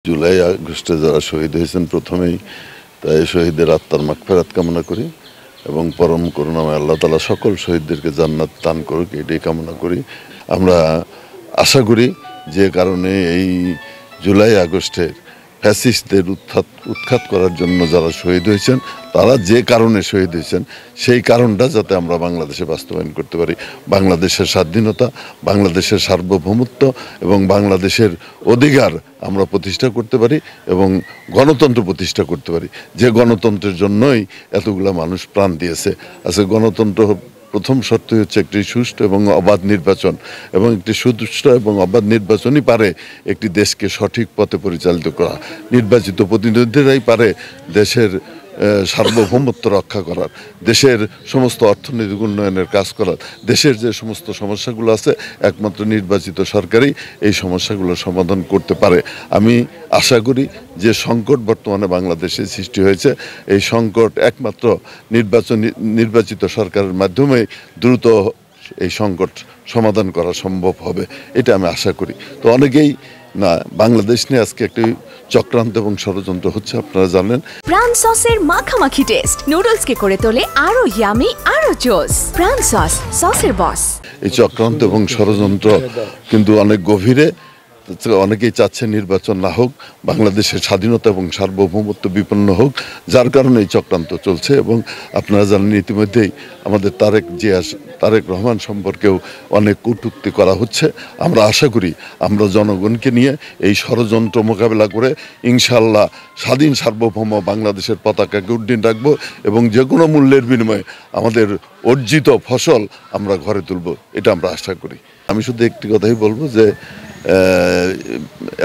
জুলাই আগস্টে যারা শহীদ হয়েছেন প্রথমেই তাই শহীদের আত্মার মাগফিরাত কামনা করি এবং পরম করুণাময় আল্লাহ তাআলা সকল শহীদদেরকে জান্নাত দান করুক এটাই কামনা করি। আমরা আশা করি যে কারণে এই জুলাই আগস্টের ফ্যাসিস্টদের উৎখাত করার জন্য যারা শহীদ হয়েছেন তারা যে কারণে শহীদ হয়েছেন সেই কারণটা যাতে আমরা বাংলাদেশে বাস্তবায়ন করতে পারি। বাংলাদেশের স্বাধীনতা, বাংলাদেশের সার্বভৌমত্ব এবং বাংলাদেশের অধিকার আমরা প্রতিষ্ঠা করতে পারি এবং গণতন্ত্র প্রতিষ্ঠা করতে পারি, যে গণতন্ত্রের জন্যই এতগুলা মানুষ প্রাণ দিয়েছে। আজকে গণতন্ত্র প্রথম শর্ত হচ্ছে একটি সুষ্ঠু এবং অবাধ নির্বাচন, এবং একটি সুষ্ঠু এবং অবাধ নির্বাচনই পারে একটি দেশকে সঠিক পথে পরিচালিত করা। নির্বাচিত প্রতিনিধিরাই পারে দেশের সার্বভৌমত্ব রক্ষা করার, দেশের সমস্ত অর্থনৈতিক উন্নয়নের কাজ করার। দেশের যে সমস্ত সমস্যাগুলো আছে একমাত্র নির্বাচিত সরকারই এই সমস্যাগুলোর সমাধান করতে পারে। আমি আশা করি যে সংকট বর্তমানে বাংলাদেশে সৃষ্টি হয়েছে, এই সংকট একমাত্র নির্বাচিত সরকারের মাধ্যমে দ্রুত এই সংকট সমাধান করা সম্ভব হবে, এটা আমি আশা করি। তো অনেকেই না, বাংলাদেশ নিয়ে আজকে একটি চক্রান্ত এবং ষড়যন্ত্র হচ্ছে, আপনারা জানেন। প্রাণ সসের মাখামাখি টেস্ট নুডলসকে করে তোলে আরো ইয়ামি, আরো জোস। প্রাণ সস, সসের বস। এই চক্রান্ত এবং ষড়যন্ত্র কিন্তু অনেক গভীরে। অনেকেই চাচ্ছে নির্বাচন না হোক, বাংলাদেশের স্বাধীনতা এবং সার্বভৌমত্ব বিপন্ন হোক, যার কারণে এই চক্রান্ত চলছে। এবং আপনারা জানেন ইতিমধ্যেই আমাদের তারেক রহমান সম্পর্কেও অনেক কটূক্তি করা হচ্ছে। আমরা আশা করি আমরা জনগণকে নিয়ে এই ষড়যন্ত্র মোকাবেলা করে ইনশাআল্লাহ স্বাধীন সার্বভৌম বাংলাদেশের পতাকাকে উড্ডীন রাখবো এবং যে কোনো মূল্যের বিনিময়ে আমাদের অর্জিত ফসল আমরা ঘরে তুলব, এটা আমরা আশা করি। আমি শুধু একটি কথাই বলবো যে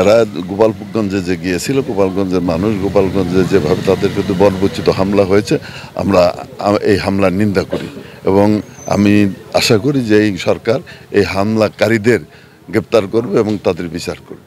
এরা গোপালগঞ্জে যে গিয়েছিল, গোপালগঞ্জের মানুষ, গোপালগঞ্জে যেভাবে তাদের বিরুদ্ধে বর্বরচিত হামলা হয়েছে, আমরা এই হামলার নিন্দা করি এবং আমি আশা করি যে এই সরকার এই হামলাকারীদের গ্রেপ্তার করবে এবং তাদের বিচার করবে।